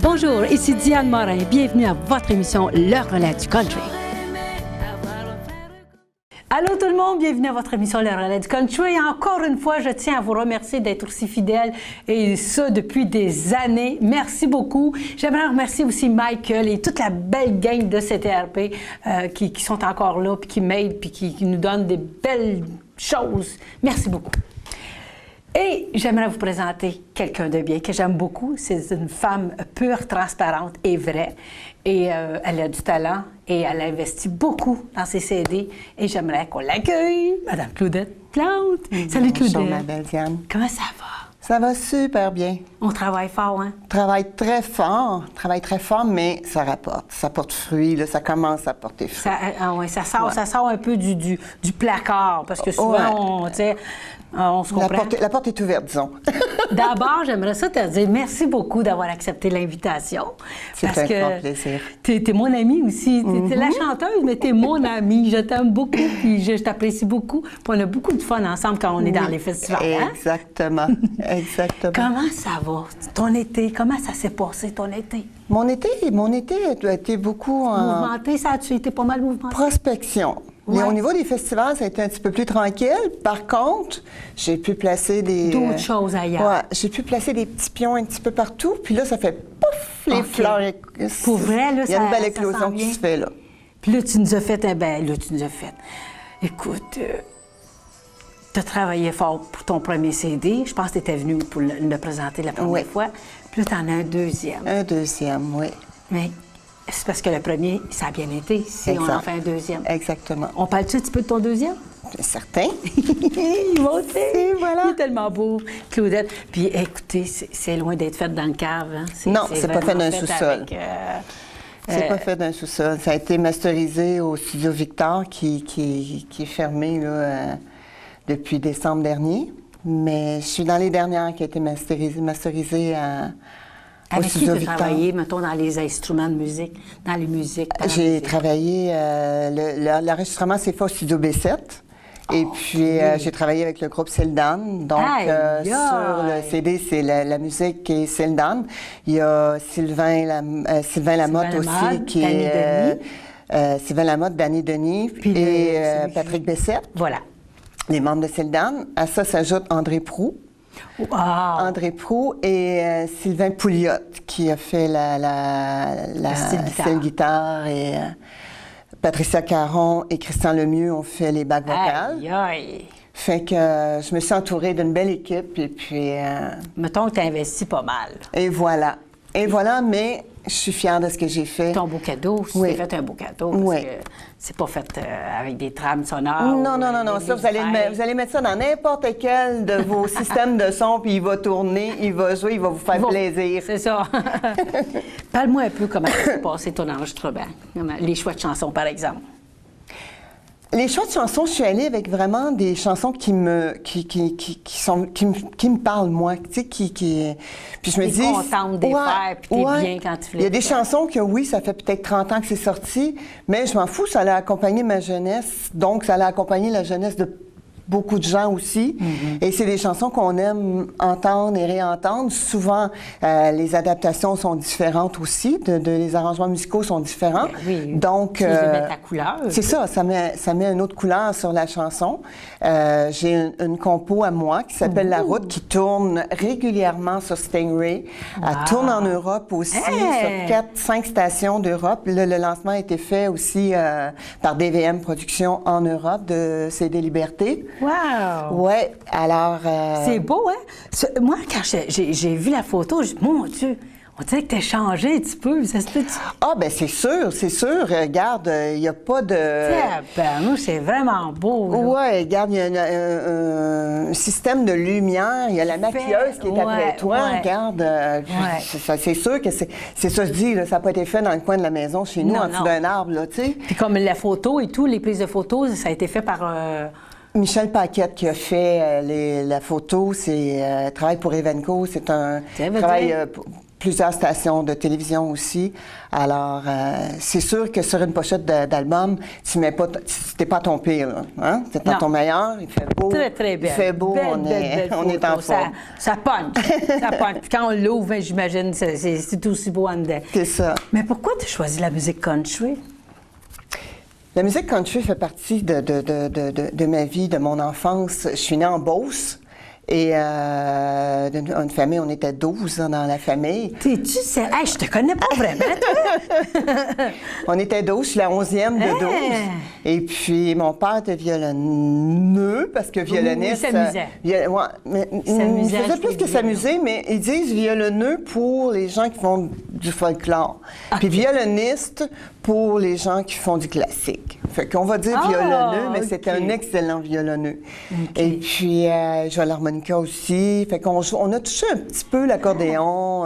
Bonjour, ici Diane Morin. Bienvenue à votre émission Le Relais du Country. Allô tout le monde, bienvenue à votre émission Le Relais du Country. Et encore une fois, je tiens à vous remercier d'être aussi fidèles et ça depuis des années. Merci beaucoup. J'aimerais remercier aussi Michael et toute la belle gang de CTRP qui sont encore là, puis qui m'aident, puis qui nous donnent des belles choses. Merci beaucoup. Et j'aimerais vous présenter quelqu'un de bien que j'aime beaucoup. C'est une femme pure, transparente et vraie. Et elle a du talent et elle investit beaucoup dans ses CD. Et j'aimerais qu'on l'accueille, Madame Claudette Plante. Salut Claudette. Bonjour ma belle Diane. Comment ça va? Ça va super bien. On travaille fort, hein? Travaille très fort, mais ça rapporte. Ça porte fruit, là, ça commence à porter fruit. Ça sort un peu du placard, parce que souvent, on se comprend. La porte est ouverte, disons. D'abord, j'aimerais ça te dire merci beaucoup d'avoir accepté l'invitation. C'est un grand plaisir. Tu es mon amie aussi. Tu es la chanteuse, mais tu es mon amie. Je t'aime beaucoup, puis je t'apprécie beaucoup. Puis on a beaucoup de fun ensemble quand on est dans les festivals. Exactement. Hein? Exactement. Comment ça va? Ton été, comment ça s'est passé, ton été? Mon été a été beaucoup mouvementé, ça a-tu été pas mal mouvementé? Prospection. Mais au niveau des festivals, ça a été un petit peu plus tranquille. Par contre, j'ai pu placer des... D'autres choses ailleurs. Ouais, j'ai pu placer des petits pions un petit peu partout. Puis là, ça fait pouf, les fleurs. Pour vrai, là, il y a une belle éclosion qui se fait, là. Puis là, tu nous as fait, Écoute, tu as travaillé fort pour ton premier CD. Je pense que tu étais venu pour le présenter la première fois. Puis là, tu en as un deuxième. Un deuxième, oui. Mais c'est parce que le premier, ça a bien été, si on en fait un deuxième. Exactement. On parle-tu un petit peu de ton deuxième? Certain. Il va aussi. Voilà. Il est tellement beau, Claudette. Puis écoutez, c'est loin d'être fait dans le cave. Hein? Non, c'est pas fait d'un sous-sol. C'est pas fait d'un sous-sol. Ça a été masterisé au Studio Victor, qui est fermé là, depuis décembre dernier. Mais je suis dans les dernières qui a été masterisées Avec qui tu as travaillé, mettons, dans les instruments de musique, dans les musiques? J'ai travaillé, l'enregistrement s'est fait au Studio B7. Et puis, j'ai travaillé avec le groupe Sildan. Donc, sur le CD, c'est la musique qui est Sildan. Il y a Sylvain Lamotte aussi, qui est... Sylvain Lamotte, Danny Denis et Patrick Bessette. Voilà. Les membres de Sildan. À ça s'ajoute André Proulx. Wow. André Proulx et Sylvain Pouliot, qui a fait la style guitare. Et Patricia Caron et Christian Lemieux ont fait les bacs vocales. Aïe, aïe. Fait que je me suis entourée d'une belle équipe. Et puis... mettons que tu as investi pas mal. Et voilà. Et voilà, mais je suis fière de ce que j'ai fait. Ton beau cadeau, tu t'es fait un beau cadeau, parce que c'est pas fait avec des trames sonores. Non. Ça, vous allez mettre ça dans n'importe quel de vos systèmes de son, puis il va tourner, il va jouer, il va vous faire plaisir. C'est ça. Parle-moi un peu comment s'est passé ton enregistrement. Les choix de chansons, par exemple. Les choix de chansons, je suis allée avec vraiment des chansons qui me parlent, moi. Tu sais, puis je me dis... T'es contente des faire, puis t'es bien quand tu fais. Il y a des chansons que, oui, ça fait peut-être 30 ans que c'est sorti, mais je m'en fous, ça allait accompagner ma jeunesse. Donc, ça allait accompagner la jeunesse de beaucoup de gens aussi. Et c'est des chansons qu'on aime entendre et réentendre. Souvent, les adaptations sont différentes aussi. Les arrangements musicaux sont différents. Oui. Donc, tu les mets ta couleur. C'est ça met une autre couleur sur la chanson. J'ai une compo à moi qui s'appelle La Route, qui tourne régulièrement sur Stingray. Elle tourne en Europe aussi, sur 4-5 stations d'Europe. Le lancement a été fait aussi par DVM Productions en Europe de CD Liberté. Wow! Oui, alors... C'est beau, hein? Moi, quand j'ai vu la photo, je dis, mon Dieu, on dirait que t'as changé un petit peu. Ça se peut... Ah, bien, c'est sûr. Regarde, il n'y a pas de... Nous, c'est vraiment beau. Oui, regarde, il y a un système de lumière. Il y a la maquilleuse qui est après toi. Regarde, c'est sûr que c'est ça, je dis, là, ça n'a pas été fait dans le coin de la maison chez nous, en dessous d'un arbre, là, tu sais. Puis comme la photo et tout, les prises de photos, ça a été fait par... Michel Paquette qui a fait la photo, c'est travail pour Evenco, c'est un travail plusieurs stations de télévision aussi. Alors, c'est sûr que sur une pochette d'album, tu mets pas, t'es pas ton pire, là, hein? C'est pas ton meilleur, il fait beau. Très, très belle. Il fait beau, belle on est en forme. Ça punch, ça punch. Puis quand on l'ouvre, j'imagine, c'est aussi beau en dedans. C'est ça. Mais pourquoi tu as choisi la musique country? La musique country fait partie de ma vie, de mon enfance. Je suis née en Beauce. Et une famille, on était 12 dans la famille. Tu sais, hey, je te connais pas vraiment, toi. On était 12, je suis la 11e de 12. Et puis, mon père était violonneux, parce que violoniste... Il s'amusait. Il faisait plus que s'amuser, mais ils disent violonneux pour les gens qui font du folklore. Okay. Puis violoniste pour les gens qui font du classique. Fait qu'on va dire violonneux, mais c'était un excellent violonneux. Et puis, je joue à l'harmonica aussi. Fait qu'on on a touché un petit peu l'accordéon,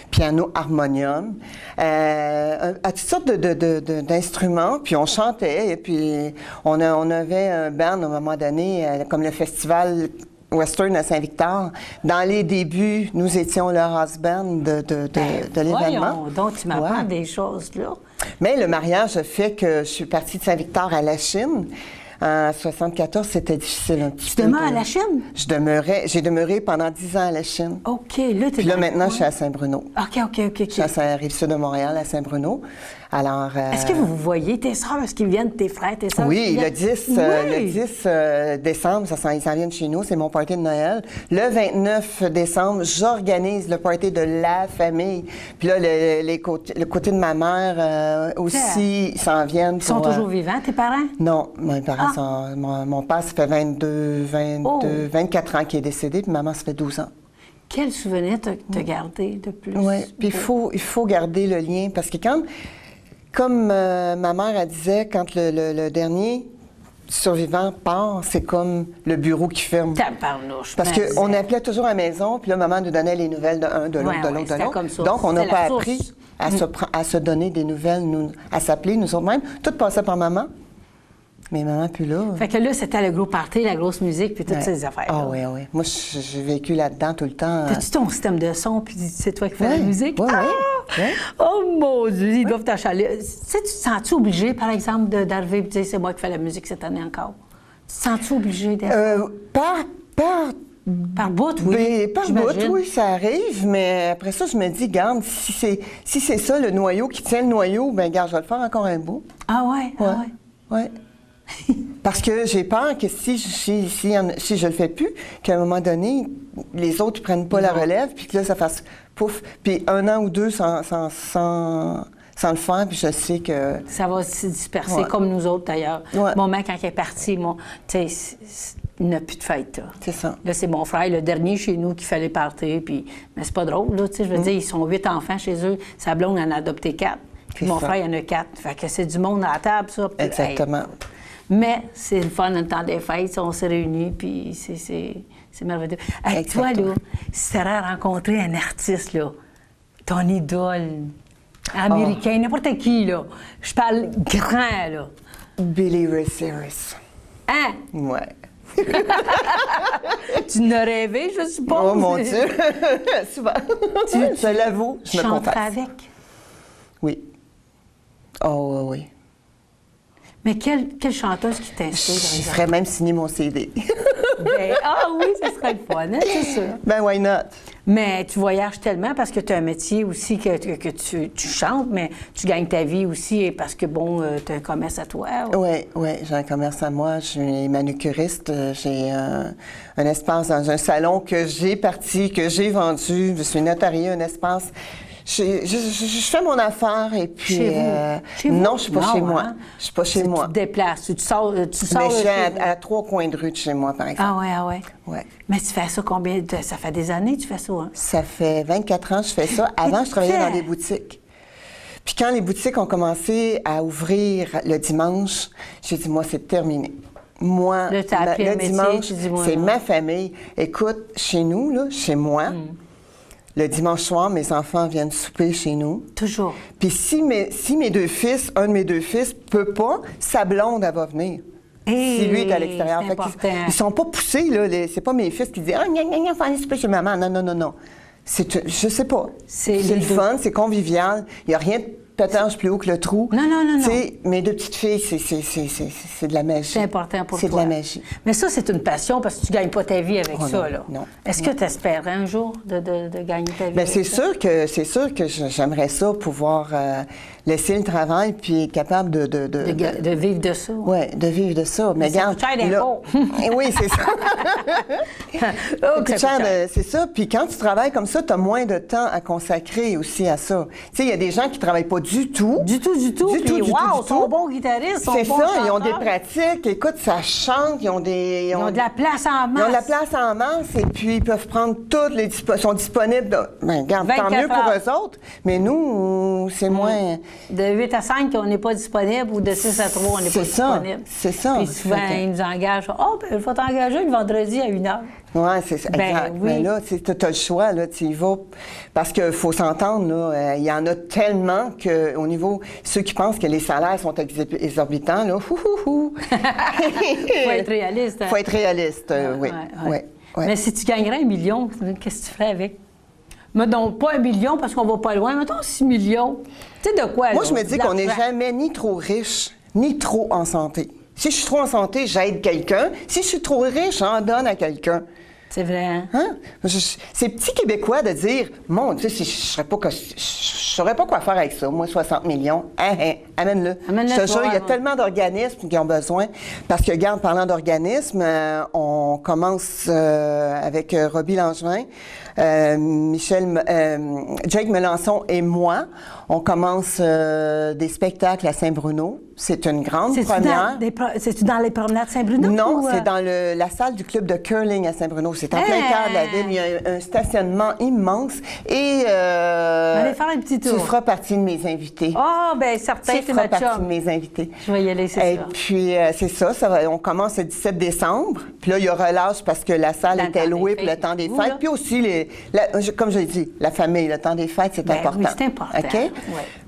piano, harmonium, à toutes sortes d'instruments. Puis on chantait, et puis on avait un band à un moment donné, comme le festival Western à Saint-Victor. Dans les débuts, nous étions le house band de l'événement. Donc, tu m'apprends des choses, là. Mais le mariage a fait que je suis partie de Saint-Victor à la Chine. En 74, c'était difficile un petit peu. Tu demeures à la Chine? J'ai demeuré pendant 10 ans à la Chine. OK. Là, puis là, maintenant, je suis à Saint-Bruno. OK. Je suis à Rive-Sud de Montréal, à Saint-Bruno. Alors... Est-ce que vous voyez tes soeurs? Est-ce qu'ils viennent, tes frères, tes soeurs? Oui, le 10 décembre, ils s'en viennent chez nous. C'est mon party de Noël. Le 29 décembre, j'organise le party de la famille. Puis là, le côté de ma mère aussi, ils s'en viennent. Ils sont toujours vivants, tes parents? Non, mes parents sont... Mon père, ça fait 24 ans qu'il est décédé, puis maman, ça fait 12 ans. Quel souvenir t'as gardé de plus? Oui, puis il faut garder le lien, parce que comme ma mère, elle disait, quand le dernier survivant part, c'est comme le bureau qui ferme. Tabarnouche. Parce qu'on appelait toujours à la maison, puis là, maman nous donnait les nouvelles de l'un, de l'autre, de l'autre. Donc, on n'a pas appris à se donner des nouvelles, à s'appeler nous autres mêmes. Tout passait par maman. Mais maman, plus là. Fait que là, c'était le gros party, la grosse musique, puis toutes ces affaires. Ah oui. Moi, j'ai vécu là-dedans tout le temps. T'as-tu ton système de son, puis c'est toi qui fais la musique? Oui. Oh mon Dieu, ils doivent t'achaler. Tu te sens-tu obligé, par exemple, d'arriver et de dire c'est moi qui fais la musique cette année encore? Tu te sens-tu obligé d'être. Par bout, oui. Par bout, oui, ça arrive, mais après ça, je me dis, garde, si c'est ça le noyau qui tient le noyau, bien, garde, je vais le faire encore un bout. Ah ouais? Oui. Parce que j'ai peur que si je le fais plus, qu'à un moment donné, les autres ne prennent pas la relève, puis que là, ça fasse pouf. Puis 1 an ou 2 sans le faire, puis je sais que... Ça va se disperser, comme nous autres, d'ailleurs. Ouais. Mon mec, quand il est parti, tu sais, il n'a plus de fête, là. C'est ça. Là, c'est mon frère, le dernier chez nous, qui fallait partir, puis... Mais c'est pas drôle, là, tu sais, je veux dire, ils sont 8 enfants chez eux. Sa blonde en a adopté 4. Puis mon frère, il en a 4. Fait que c'est du monde à la table, ça. Puis, exactement. Hey. Mais c'est le fun, dans le temps des fêtes, on s'est réunis, puis c'est merveilleux. Hey, toi, là, si tu avais rencontré un artiste, là, ton idole, américain, n'importe qui, là, je parle grand, là. Billy Ray Cyrus. Hein? Ouais. Tu n'as rêvé, je suppose? Oh mon Dieu! Souvent. Je l'avoue, je me confesse. avec? Oui. Oh, oui. Mais quelle chanteuse qui t'inspire? Je ferais même signer mon CD. Oui, ce serait le fun, hein, c'est sûr. Ben, why not? Mais tu voyages tellement parce que tu as un métier aussi que tu chantes, mais tu gagnes ta vie aussi parce que, bon, tu as un commerce à toi. Oui, j'ai un commerce à moi. Je suis manucuriste. J'ai un espace dans un salon que j'ai parti, que j'ai vendu. Je suis notariée, un espace. Je fais mon affaire et puis... Chez vous? Non, je suis pas chez moi. Je suis pas chez moi. Tu te déplaces, tu sors... Mais je suis à 3 coins de rue de chez moi, par exemple. Ah ouais? Ouais. Mais tu fais ça combien? Ça fait des années que tu fais ça, hein? Ça fait 24 ans que je fais ça. Avant, je travaillais dans des boutiques. Puis quand les boutiques ont commencé à ouvrir le dimanche, j'ai dit, moi, c'est terminé. Moi, le dimanche, c'est ma famille. Écoute, chez nous, là, chez moi... Le dimanche soir, mes enfants viennent souper chez nous. Toujours. Puis si mes 2 fils, un de mes 2 fils, peut pas, sa blonde, elle va venir. Si lui est à l'extérieur. Ils sont pas poussés, là. C'est pas mes fils qui disent « Ah, gna, faut aller souper chez maman. » Non. Je sais pas. C'est le fun, c'est convivial. Il n'y a rien de pétanche plus haut que le trou. Non. Mes deux petites filles, c'est de la magie. C'est important pour toi. C'est de la magie. Mais ça, c'est une passion parce que tu ne gagnes pas ta vie avec ça, là. Non. Est-ce que tu espères un jour de gagner ta vie Bien, avec c'est ça? sûr que j'aimerais ça, pouvoir laisser le travail puis être capable de vivre de ça. Oui, de vivre de ça. Mais ça coûte cher d'impôts. Oui, c'est ça. C'est ça. Puis quand tu travailles comme ça, tu as moins de temps à consacrer aussi à ça. Tu sais, il y a des gens qui ne travaillent pas du tout. Du tout. Puis, wow, ils sont bons guitaristes, c'est ça, ils ont des pratiques. Écoute, ça chante, ils ont de la place en masse. Ils ont de la place en masse et puis ils peuvent prendre toutes les... Ils sont disponibles. Regarde, tant mieux pour eux autres. Mais nous, c'est moins... De 8 à 5, on n'est pas disponible, ou de 6 à 3, on n'est pas disponible. C'est ça. Puis souvent, ils nous engagent. Il faut t'engager le vendredi à 1h. Oui, c'est ça. Exact. Oui. Mais là, tu as le choix, là, tu y vas. Parce qu'il faut s'entendre, là, il y en a tellement qu'au niveau, ceux qui pensent que les salaires sont exorbitants, là, faut être réaliste. Il faut être réaliste, oui. Mais si tu gagnerais 1 million, qu'est-ce que tu ferais avec? Mais donc, pas 1 million parce qu'on va pas loin, mettons 6 millions. Tu sais de quoi? Moi, je me dis qu'on n'est jamais ni trop riche, ni trop en santé. Si je suis trop en santé, j'aide quelqu'un. Si je suis trop riche, j'en donne à quelqu'un. C'est vrai, hein? C'est petit québécois de dire, mon Dieu, si je saurais pas quoi faire avec ça, moi, 60 millions. Amène-le. Je te jure, il y a tellement d'organismes qui ont besoin. Parce que, regarde, parlant d'organismes, on commence avec Robbie Langevin, Jake Melançon et moi. On commence des spectacles à Saint-Bruno. C'est une grande première. C'est-tu dans les promenades Saint-Bruno? Non, c'est dans la salle du club de curling à Saint-Bruno. C'est en plein cœur de la ville. Il y a un stationnement immense. Et allez faire un petit tour. Tu feras partie de mes invités. Ah, bien, certain, tu feras partie de mes invités. Je vais y aller, c'est ça. Et puis, c'est ça. On commence le 17 décembre. Puis là, il y a relâche parce que la salle était louée pour le temps des fêtes. Puis aussi, comme je l'ai dit, la famille, le temps des fêtes, c'est important. Oui, c'est important. OK? Ouais.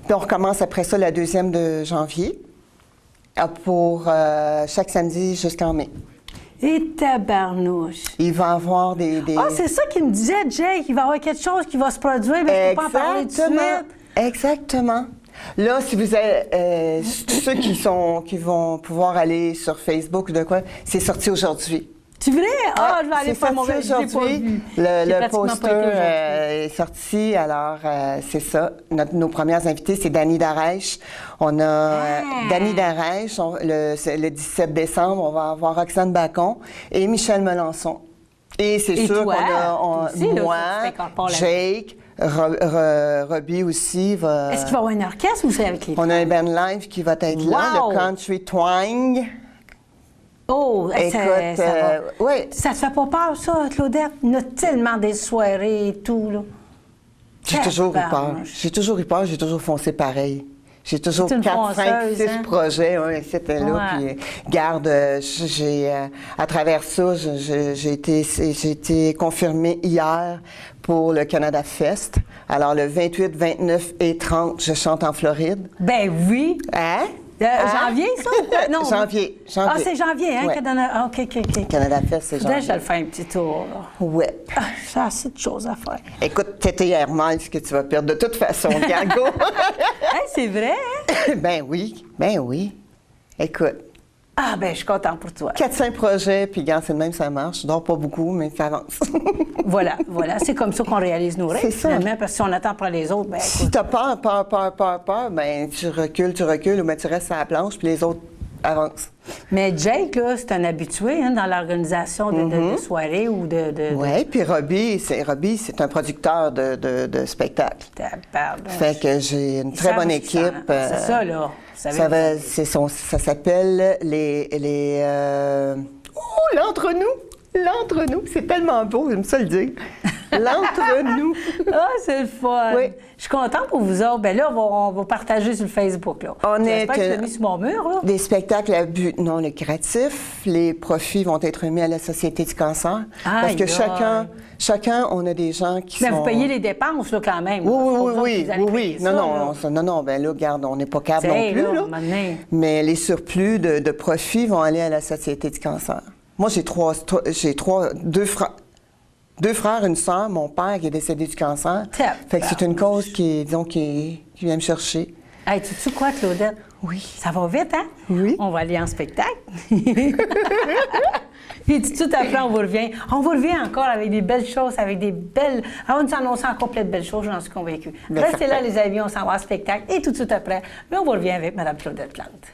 Puis on recommence après ça la 2e de janvier pour chaque samedi jusqu'en mai. Et tabarnouche! Il va y avoir des... Ah, c'est ça qu'il me disait, Jake. Il va y avoir quelque chose qui va se produire, mais je ne peux pas en parler tout de suite. Exactement. Là, si vous avez... tous ceux qui vont pouvoir aller sur Facebook ou de quoi, c'est sorti aujourd'hui. C'est vrai? Ah, je vais aller faire mon verre. Aujourd'hui. Le poster est sorti. Alors, c'est ça. Nos premières invités, c'est Dany Darèche. On a Dany Darèche. Le 17 décembre, on va avoir Roxane Bacon et Michel Melançon. Et c'est sûr qu'on a moi, Jake, Robbie aussi. Est-ce qu'il va y avoir un orchestre ou c'est avec les... On a un band live qui va être là, le Country Twang. Oh, écoute, ça te fait pas peur, ça, Claudette? Il y a tellement des soirées et tout, là. J'ai toujours eu peur. J'ai toujours foncé pareil. J'ai toujours 4, 5, 6 projets, c'était là. Puis, garde, à travers ça, j'ai été confirmée hier pour le Canada Fest. Alors, le 28, 29 et 30, je chante en Floride. Ben oui! Hein? Janvier, ça? Ou quoi? Non. Janvier. Ah, c'est janvier, hein? Ouais. OK. Canada Fest, c'est janvier. Je le fais un petit tour. Oui. J'ai assez de choses à faire. Écoute, t'étais hier mal, ce que tu vas perdre de toute façon, Gago. C'est vrai, hein? Ben oui. Écoute. Ah, ben je suis contente pour toi. 4-5 projets, puis regarde, c'est le même, ça marche. Je dors pas beaucoup, mais ça avance. Voilà. C'est comme ça qu'on réalise nos rêves. C'est ça. Finalement, parce que si on attend pour les autres, ben écoute. Si t'as peur, ben tu recules, ou ben tu restes à la planche, puis les autres avancent. Mais Jake, là, c'est un habitué dans l'organisation de soirées ou de... Oui, puis Robbie, c'est un producteur de spectacles. Fait que j'ai une très bonne équipe. C'est ça, là. Ça s'appelle l'entre-nous, c'est tellement beau, j'aime ça le dire. L'entre-nous. Ah, c'est le fun. Oui. Je suis contente pour vous autres. Bien là, on va partager sur le Facebook, là. J'espère que je l'ai mis sur mon mur, là. Des spectacles à but non lucratif. Les profits vont être remis à la Société du cancer. Parce que chacun, on a des gens qui sont... Mais vous payez les dépenses, là, quand même. Oui. Non. Ben là, regarde, on n'est pas capable non plus, là. Mais les surplus de profits vont aller à la Société du cancer. Moi, j'ai deux frères. 2 frères, une sœur, mon père qui est décédé du cancer. Fait que c'est une cause qui, disons, qui vient me chercher. Hey, tu sais quoi, Claudette? Oui. Ça va vite, hein? Oui. On va aller en spectacle. Et tout de suite après, on vous revient. On vous revient encore avec des belles choses, avec des belles... On va nous annoncer encore plein de belles choses, j'en suis convaincue. Restez là, les amis, on s'en va en spectacle. Et tout de suite après, mais on vous revient avec Mme Claudette Plante.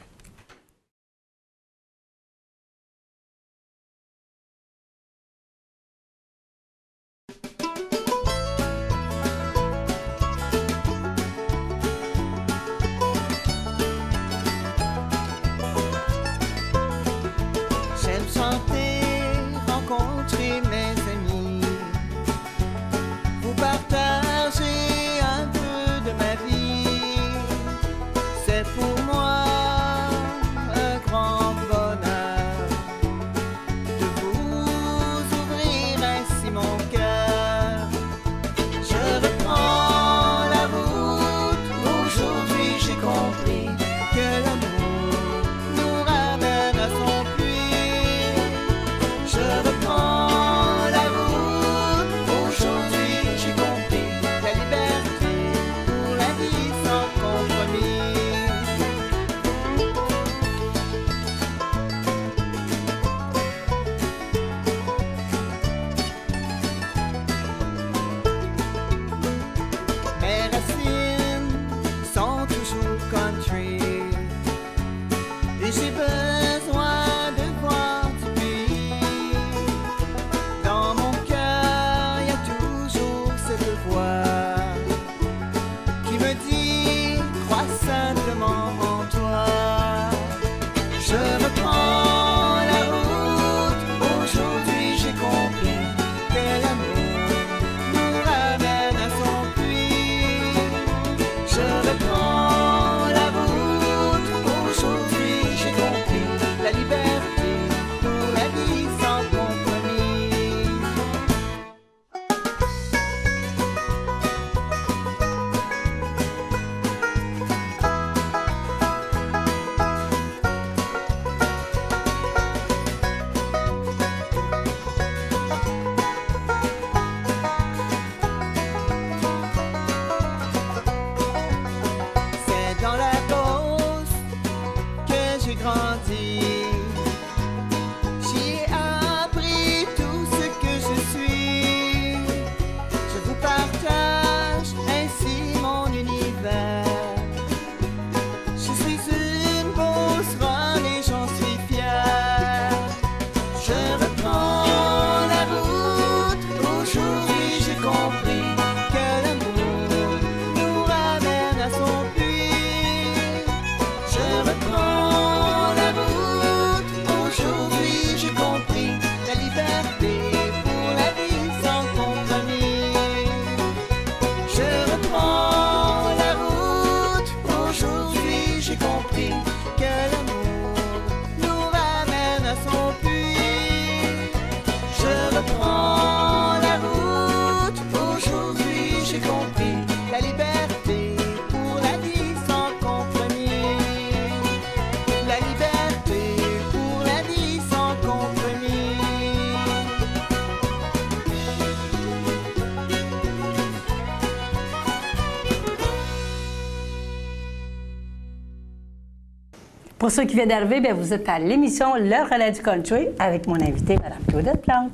Pour ceux qui viennent d'arriver, bien, vous êtes à l'émission Le Relais du Country avec mon invité, Mme Claudette Plante.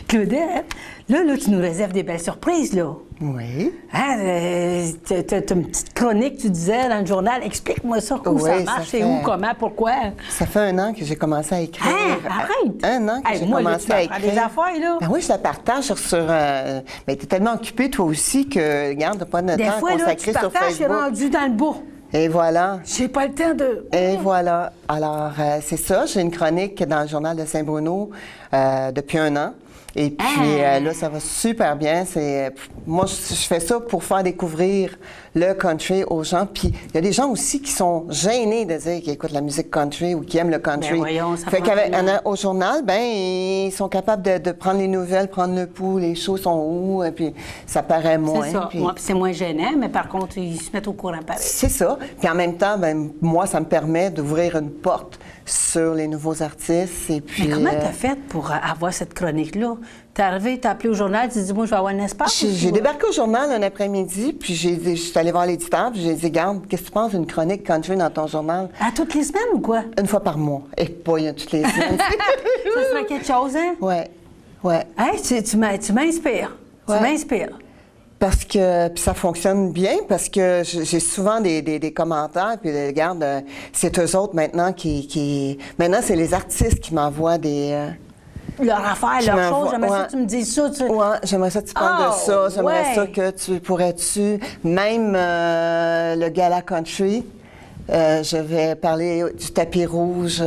Claudette, là, tu nous réserves des belles surprises, là. Oui. Hein, t'as une petite chronique, tu disais, dans le journal. Explique-moi ça, où ça marche, c'est où, comment, pourquoi. Ça fait 1 an que j'ai commencé à écrire. Hein, arrête! 1 an que j'ai commencé à écrire. Des affaires, là. Ben oui, je la partage sur... Ben, t'es tellement occupée, toi aussi, que, regarde, t'as pas de temps à consacrer sur Facebook. Des fois, là, tu partages, c'est rendu dans le bout. Et voilà. J'ai pas le temps de... Et voilà. Alors, c'est ça. J'ai une chronique dans le Journal de Saint-Bruno depuis 1 an. Et puis là, ça va super bien. Moi, je fais ça pour faire découvrir le country aux gens. Puis il y a des gens aussi qui sont gênés de dire qu'ils écoutent la musique country ou qui aiment le country. Ben voyons, ça fait au journal, ben ils sont capables de prendre les nouvelles, prendre le pouls, les shows sont où, et puis ça paraît moins. C'est ça. Puis... c'est moins gênant, mais par contre, ils se mettent au courant pareil. C'est ça. Puis en même temps, ben moi, ça me permet d'ouvrir une porte sur les nouveaux artistes. Et puis, mais comment tu as fait pour avoir cette chronique-là? T'es arrivé, t'as appelé au journal, tu t'es dit, moi, je vais avoir un espace? J'ai débarqué au journal un après-midi, puis je suis allée voir l'éditeur, puis j'ai dit, garde, qu'est-ce que tu penses d'une chronique country dans ton journal? À toutes les semaines ou quoi? Une fois par mois. Et pas toutes les semaines. Ça serait quelque chose, hein? Oui, oui. Hey, tu m'inspires. Ouais. Tu m'inspires. Parce que puis ça fonctionne bien, parce que j'ai souvent des commentaires, puis regarde, c'est eux autres maintenant qui... Maintenant, c'est les artistes qui m'envoient des... Leur affaire, leur chose, j'aimerais ça que tu me dises ça. Oui, j'aimerais ça que tu parles de ça, j'aimerais ça que tu pourrais-tu... Même le gala country, je vais parler du tapis rouge...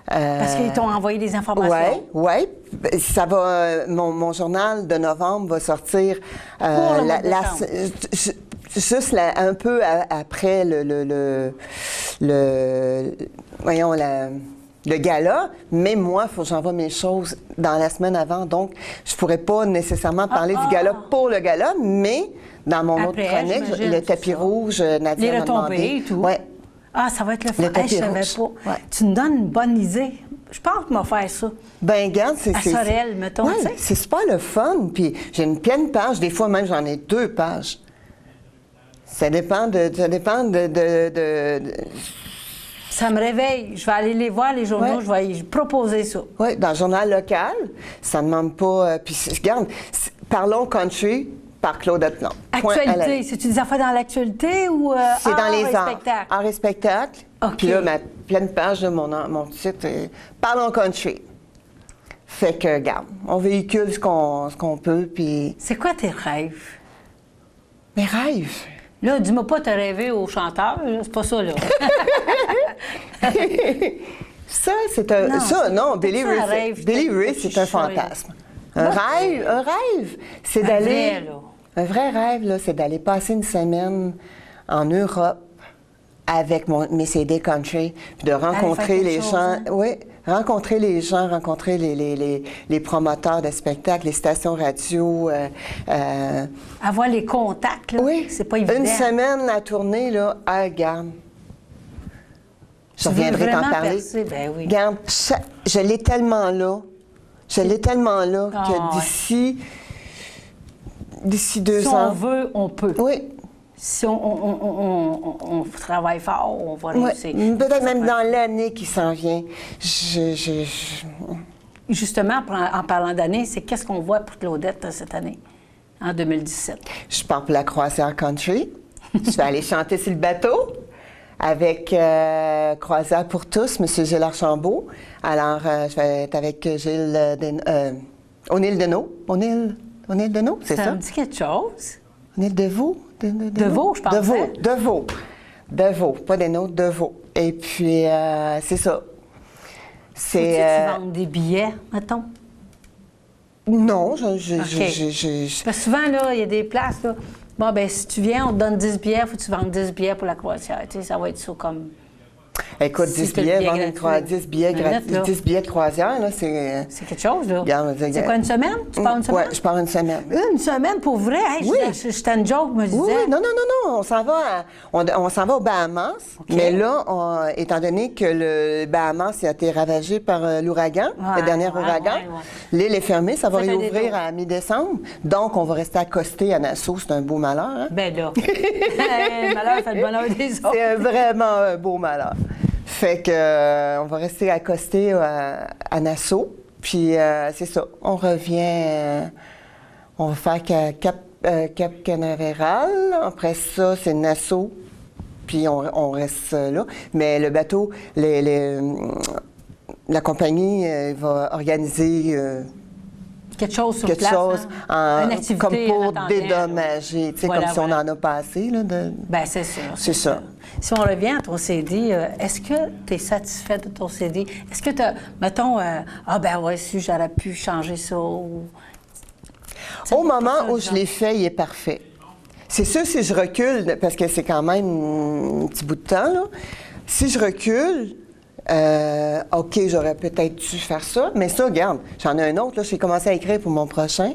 Parce qu'ils t'ont envoyé des informations. Oui. Ça va. Mon journal de novembre va sortir juste un peu après le gala, mais moi, il faut que j'envoie mes choses dans la semaine avant, donc je ne pourrais pas nécessairement parler du gala pour le gala, mais dans mon autre chronique, le tapis rouge, Nadia les retombées et tout. Ouais. Ah, ça va être le fun. Je savais pas. Ouais. Tu me donnes une bonne idée. Je pense que je vais faire ça. Ben regarde, c'est... À Sorel, mettons, ouais, tu sais. c'est super le fun. Puis j'ai une pleine page. Des fois, même, j'en ai 2 pages. Ça dépend de... Ça me réveille. Je vais aller les voir, les journaux. Ouais. Je vais y proposer ça. Oui, dans le journal local, ça ne demande pas... puis regarde, Parlons country par Claudette Plante. Actualité, c'est-tu des affaires dans l'actualité ou c'est dans les arts. spectacle? Art et spectacle. OK. Puis là, ma pleine page de mon titre est Parlons country. Fait que, regarde, on véhicule ce qu'on peut, puis... C'est quoi tes rêves? Mes rêves? Là, dis-moi pas t'as rêvé au chanteur, là, c'est pas ça, là. Ça, c'est un... Non, ça, non, c'est Billy pas un Ray, rêve, Billy Ray, peut-être c'est un que je suis fantasme. Un rêve, c'est d'aller... Vrai, là. Un vrai rêve, là, c'est d'aller passer une semaine en Europe avec mes CD country, puis de rencontrer les gens. Hein? Oui, rencontrer les gens, rencontrer les promoteurs de spectacles, les stations radio. Avoir les contacts, là, oui, c'est pas évident. Une semaine à tourner, là, regarde. Je reviendrai t'en parler. Percer, ben oui. Regarde, je l'ai tellement là. Je l'ai tellement là que d'ici 2 ans... Si on veut, on peut. Oui. Si on travaille fort, on va réussir. Peut-être même dans l'année qui s'en vient. Justement, en parlant d'année, c'est qu'est-ce qu'on voit pour Claudette cette année, en 2017? Je pars pour la croisière country. Je vais aller chanter sur le bateau avec Croisière pour tous, M. Gilles Archambault. Alors, je vais être avec O'Neill Deneau. O'Neill Deneau, c'est ça? Ça me dit quelque chose. O'Neill Deveau? Deveau, je pensais. Deveau, pas Deneau, Deveau. Et puis, c'est ça. C'est... tu vends des billets, mettons? Non, Parce que souvent, là, il y a des places, là. Bon, ben si tu viens, on te donne 10 billets, il faut que tu vendes 10 billets pour la croisière. Tu sais, ça va être ça comme... Écoute, Si 10 t'as le billets, billet vendre gratuit. 10 billets gratuits, 10 billets de croisière, là, c'est... C'est quelque chose, là. Regarde, C'est quoi, une semaine? Tu pars une semaine? Oui, je pars une semaine. Une semaine, pour vrai? Hey, Oui. C'était une joke, me disais. Oui, non, on s'en va, on s'en va aux Bahamas. OK. Mais là, étant donné que le Bahamas a été ravagé par l'ouragan, le dernier ouragan, l'île est fermée, ça va Faites un réouvrir détour. à mi-décembre. Donc, on va rester accosté à Nassau, c'est un beau malheur. Hein? Ben là, le malheur fait le bonheur des autres. C'est vraiment un beau malheur. Fait que on va rester accosté à Nassau. Puis c'est ça, on revient, on va faire Cap Canaveral. Après ça, c'est Nassau. Puis on reste là. Mais le bateau, la compagnie va organiser Quelque chose sur quelque place, chose hein? Une activité comme pour en attendant, dédommager, tu sais, Voilà, comme si on voilà. en a passé. Là, Ben c'est sûr. C'est ça. Si on revient à ton CD, est-ce que tu es satisfaite de ton CD? Est-ce que tu as, mettons, ben ouais, si j'aurais pu changer ça ou... Au moment où je l'ai fait, il est parfait. C'est sûr, si je recule, parce que c'est quand même un petit bout de temps, là, si je recule, OK, j'aurais peut-être dû faire ça, mais ça, regarde, j'en ai un autre, là, j'ai commencé à écrire pour mon prochain,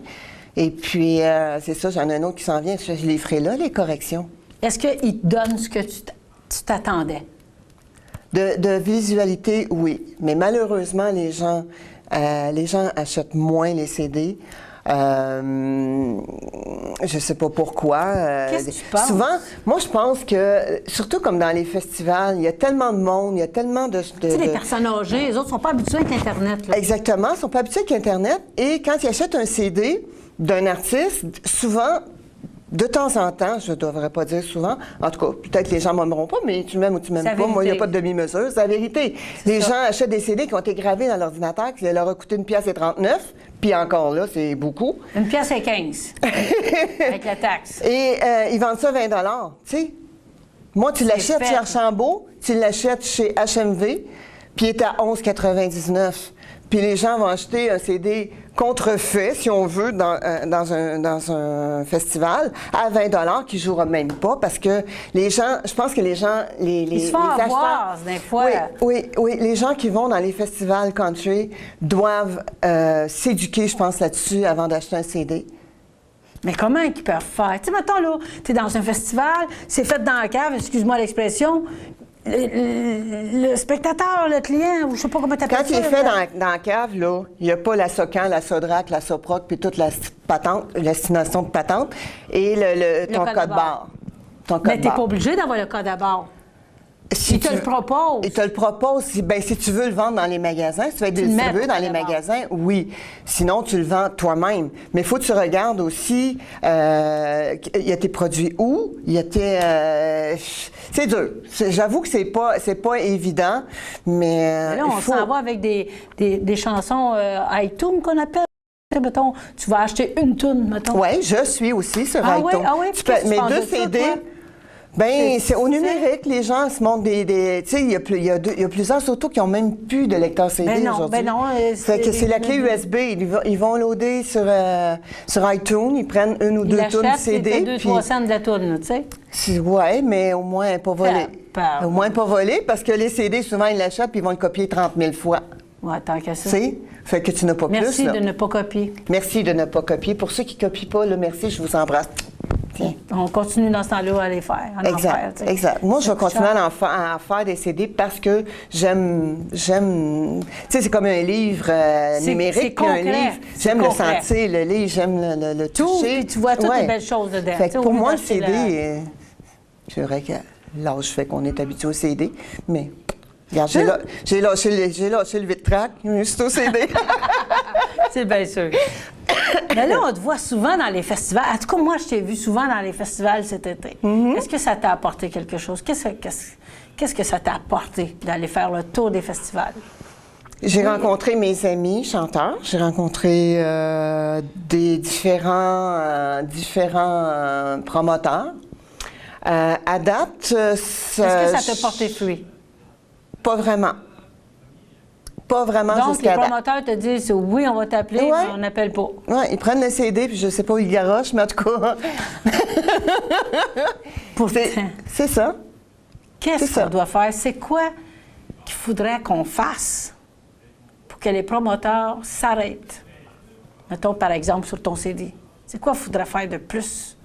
et puis, c'est ça, j'en ai un autre qui s'en vient, je les ferai là, les corrections. Est-ce qu'il te donne ce que tu t'attendais? De visualité, oui. Mais malheureusement, les gens achètent moins les CD. Je sais pas pourquoi. Qu'est-ce que tu penses? Souvent, moi, je pense que, surtout comme dans les festivals, il y a tellement de monde, il y a tellement de... Tu sais, les personnes âgées, les autres sont pas habitués avec Internet. Là. Exactement, ils sont pas habitués avec Internet. Et quand ils achètent un CD d'un artiste, souvent... De temps en temps, je ne devrais pas dire souvent, en tout cas, peut-être que les gens ne m'aimeront pas, mais tu m'aimes ou tu m'aimes pas, moi, il n'y a pas de demi-mesure, c'est la vérité. Les gens achètent des CD qui ont été gravés dans l'ordinateur, qui leur a coûté 1,39 $, puis encore là, c'est beaucoup. 1,15 $, avec la taxe. Et ils vendent ça 20 $, tu sais. Moi, tu l'achètes chez Archambault, tu l'achètes chez HMV, puis il est à 11,99 $. Puis les gens vont acheter un CD contrefait, si on veut, dans un festival, à 20 $ qui ne jouera même pas, parce que les gens, je pense que les gens... Ils se font avoir, des fois. Oui, les gens qui vont dans les festivals country doivent s'éduquer, je pense, là-dessus avant d'acheter un CD. Mais comment ils peuvent faire? Tu sais, mettons, là, tu es dans un festival, c'est fait dans la cave, excuse-moi l'expression, le spectateur, le client, ou je sais pas comment tu appelles ça. Quand il est fait dans la cave, là, il n'y a pas la Socan, la Sodrac, la Soproc, puis toute la patente, l'estimation de patente, et ton code barre. Mais tu n'es pas obligé d'avoir le code à barre. Si il te le propose. Il te le propose. Si tu veux le vendre dans les magasins, si tu veux être distribué dans les magasins, oui. Sinon, tu le vends toi-même. Mais il faut que tu regardes aussi, il y a tes produits où, il y a tes... c'est dur. J'avoue que c'est pas évident, mais là, on s'en va avec des chansons iTunes qu'on appelle. Mettons, tu vas acheter une toune, mettons. Oui, je suis aussi sur iTunes. Ah oui? Mes 2 CD... Bien, c'est au numérique, les gens se montrent des tu sais, il y a plusieurs autos qui n'ont même plus de lecteur CD aujourd'hui. Ben non, c'est la clé USB. Ils vont loader sur iTunes, ils prennent une ou deux tonnes CD. Ils 2-3 cents de la toune, tu sais. Oui, mais au moins pas volé. Au moins pas volé, parce que les CD, souvent, ils l'achètent puis ils vont le copier 30 000 fois. Oui, tant qu'à ça. Tu sais, fait que tu n'as pas merci plus. Merci de ne pas copier. Merci de ne pas copier. Pour ceux qui ne copient pas, là, merci, je vous embrasse. Tiens. On continue dans ce temps-là à les faire. Exact. Moi, je vais continuer à faire des CD parce que j'aime. Tu sais, c'est comme un livre numérique, puis un livre. J'aime le sentir, le livre, j'aime le toucher. Puis tu vois toutes les belles choses dedans. Fait que pour moi, le CD, je dirais que l'âge fait qu'on est habitué au CD, mais. Regarde, j'ai lâché le 8-track, je suis au CD. C'est bien sûr. Mais là, on te voit souvent dans les festivals. En tout cas, moi, je t'ai vu souvent dans les festivals cet été. Est-ce que ça t'a apporté quelque chose? Qu'est-ce que ça t'a apporté d'aller faire le tour des festivals? J'ai rencontré mes amis chanteurs. J'ai rencontré des différents promoteurs. À date... Est-ce que ça t'a porté fruit? Pas vraiment. Pas vraiment jusqu'à date. Donc, les promoteurs te disent « Oui, on va t'appeler, mais on n'appelle pas. » Oui, ils prennent le CD, puis je sais pas où ils garochent, mais en tout cas... C'est ça. Qu'est-ce qu'on doit faire? C'est quoi qu'il faudrait qu'on fasse pour que les promoteurs s'arrêtent? Mettons, par exemple, sur ton CD. C'est quoi qu'il faudrait faire de plus?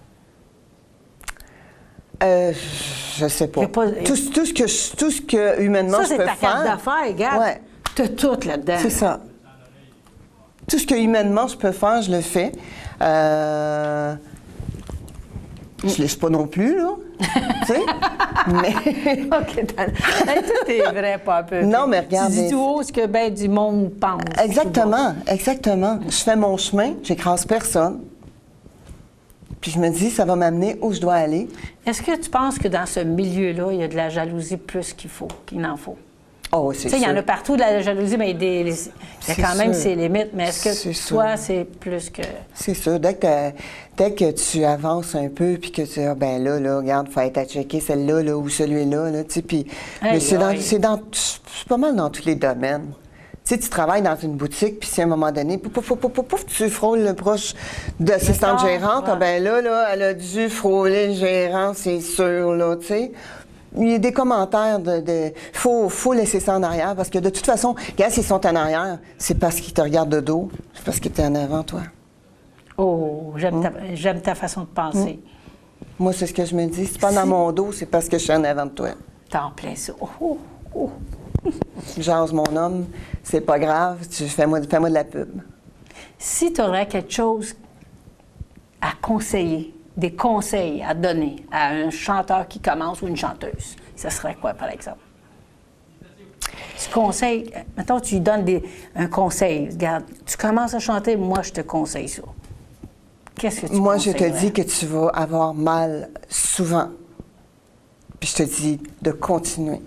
Je sais pas. Tout ce que humainement je peux faire. Ça, c'est ta carte d'affaires, regarde. Ouais. Tu as tout là-dedans. C'est ça. Tout ce que humainement je peux faire, je le fais. Je ne laisse pas non plus, là. Tu sais? Mais... OK, tout est vrai, pas un peu. Non, mais regarde... Tu dis tout haut ce que ben du monde pense. Exactement. Je fais mon chemin, j'écrase personne. Puis je me dis, ça va m'amener où je dois aller. Est-ce que tu penses que dans ce milieu-là, il y a de la jalousie plus qu'il n'en faut? Oh, c'est sûr. Il y en a partout de la jalousie, mais il y a quand même ses limites. Mais est-ce que toi, c'est plus que... C'est sûr. Dès que tu avances un peu, puis que tu dis, ben là, regarde, il faut être à checker celle-là là, ou celui-là, tu sais, puis... Mais c'est pas mal dans tous les domaines. Tu sais, tu travailles dans une boutique, puis si à un moment donné, pouf, tu frôles le proche d'assistante gérante, ben là, elle a dû frôler le gérant, c'est sûr, là, tu sais. Il y a des commentaires faut laisser ça en arrière, parce que de toute façon, regarde, s'ils sont en arrière, c'est parce qu'ils te regardent de dos, c'est parce qu'ils étaient en avant, toi. Oh, j'aime ta façon de penser. Moi, c'est ce que je me dis. C'est pas dans mon dos, c'est parce que je suis en avant de toi. T'en plein ça. Oh. Oh. Jase mon homme, c'est pas grave, fais-moi de la pub. Si tu aurais quelque chose à conseiller, des conseils à donner à un chanteur qui commence ou une chanteuse, ce serait quoi, par exemple? Tu conseilles, mettons, tu lui donnes un conseil. Regarde, tu commences à chanter, moi, je te conseille ça. Qu'est-ce que tu Moi, je te conseillerais? dis que tu vas avoir mal souvent. Puis je te dis de continuer.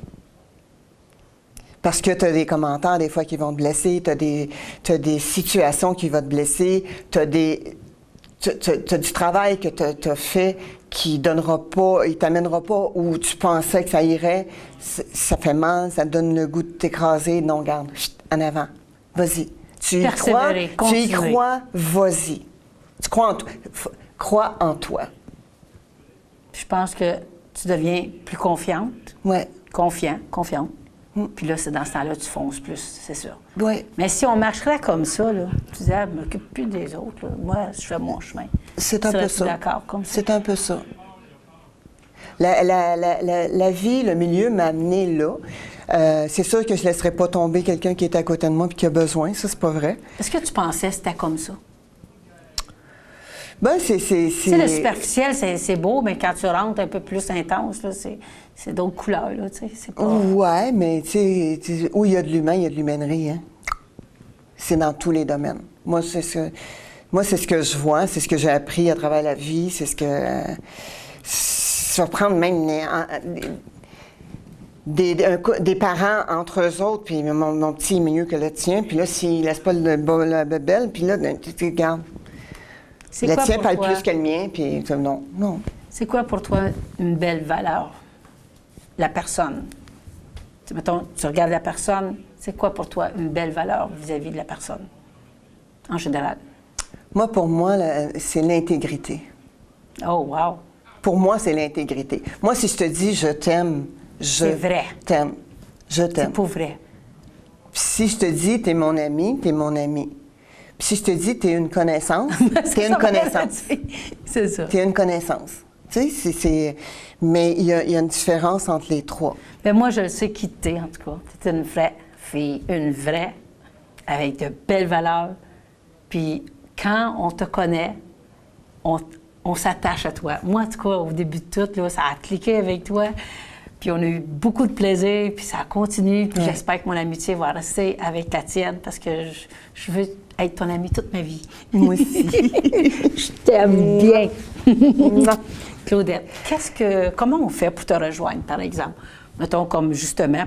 Parce que tu as des commentaires, des fois, qui vont te blesser, tu as des situations qui vont te blesser, tu as du travail que tu as fait qui donnera pas, il t'amènera pas où tu pensais que ça irait. Ça fait mal, ça te donne le goût de t'écraser. Non, garde, en avant. Vas-y. Tu y crois, vas-y. Tu crois en toi. Crois en toi. Je pense que tu deviens plus confiante. Ouais. Confiante. Puis là, c'est dans ce temps-là, tu fonces plus, c'est sûr. Oui. Mais si on marcherait comme ça, là, tu disais, je ne m'occupe plus des autres, là. Moi, je fais mon chemin. C'est un peu ça. D'accord, comme ça. C'est un peu ça. La vie, le milieu m'a amené là. C'est sûr que je ne laisserai pas tomber quelqu'un qui est à côté de moi et qui a besoin. Ça, c'est pas vrai. Est-ce que tu pensais que c'était comme ça? Ben, Tu sais, le superficiel, c'est beau, mais quand tu rentres un peu plus intense, là, c'est d'autres couleurs, là, tu sais. C'est pas... Ouais, mais tu sais, où il y a de l'humain, il y a de l'humainerie, hein. C'est dans tous les domaines. Moi, c'est ce que je vois, c'est ce que j'ai appris à travers la vie, c'est ce que... ça va prendre même des parents entre eux autres, puis mon petit est mieux que le tien, puis là, s'il laisse pas la bébelle, puis là, tu regardes. Le tien parle plus que le mien, puis non. C'est quoi pour toi une belle valeur? La personne. Mettons, tu regardes la personne, c'est quoi pour toi une belle valeur vis-à-vis de la personne, en général? Moi, pour moi, c'est l'intégrité. Oh, wow! Pour moi, c'est l'intégrité. Moi, si je te dis « je t'aime », c'est vrai. T'aime. Je t'aime. C'est pas vrai. Puis si je te dis « t'es mon ami », t'es mon ami. Puis si je te dis « t'es une connaissance », t'es une connaissance. C'est ça. T'es une connaissance. Tu sais, mais il y a une différence entre les trois. Bien, moi, je le sais qui t'es, en tout cas. T'es une vraie fille, une vraie, avec de belles valeurs. Puis quand on te connaît, on s'attache à toi. Moi, en tout cas, au début de tout, là, ça a cliqué avec toi. Puis on a eu beaucoup de plaisir, puis ça continue. Puis j'espère que mon amitié va rester avec la tienne parce que je veux être ton amie toute ma vie. Moi aussi. Je t'aime bien. Claudette, comment on fait pour te rejoindre, par exemple? Mettons, comme justement,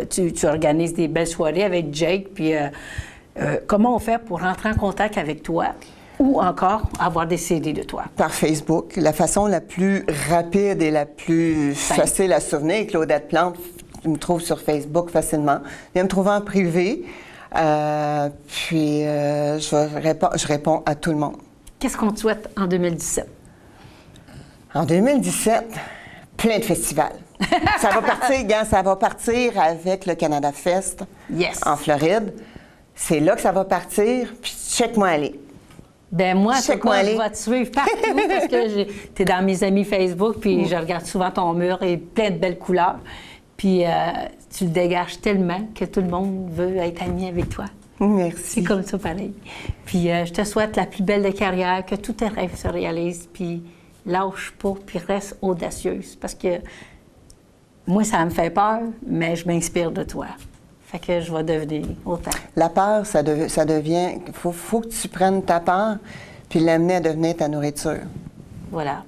tu organises des belles soirées avec Jake, puis comment on fait pour rentrer en contact avec toi ou encore avoir des CD de toi? Par Facebook. La façon la plus rapide et la plus facile à se souvenir, Claudette Plante, tu me trouves sur Facebook facilement. Viens me trouver en privé, puis je réponds à tout le monde. Qu'est-ce qu'on te souhaite en 2017? En 2017, plein de festivals. Ça va partir avec le Canada Fest en Floride. C'est là que ça va partir, puis check-moi aller. Ben moi, je vais te suivre partout parce que tu es dans mes amis Facebook, puis je regarde souvent ton mur et plein de belles couleurs. Puis tu le dégages tellement que tout le monde veut être ami avec toi. Merci. C'est comme ça, pareil. Puis je te souhaite la plus belle des carrières, que tous tes rêves se réalisent, puis lâche pas, puis reste audacieuse. Parce que moi, ça me fait peur, mais je m'inspire de toi. Fait que je vais devenir autant. La peur, ça devient... Faut que tu prennes ta peur puis l'amener à devenir ta nourriture. Voilà.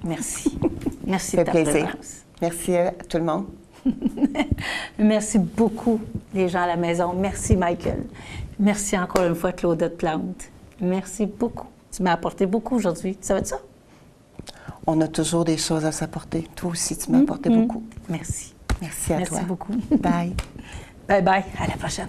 Merci. Merci de ta présence. Merci à tout le monde. Merci beaucoup, les gens à la maison. Merci, Michael. Merci encore une fois, Claudette Plante. Merci beaucoup. Tu m'as apporté beaucoup aujourd'hui. Ça va être ça? On a toujours des choses à s'apporter. Toi aussi, tu m'as apporté beaucoup. Merci. Merci à toi. Merci beaucoup. Bye. Bye bye. À la prochaine.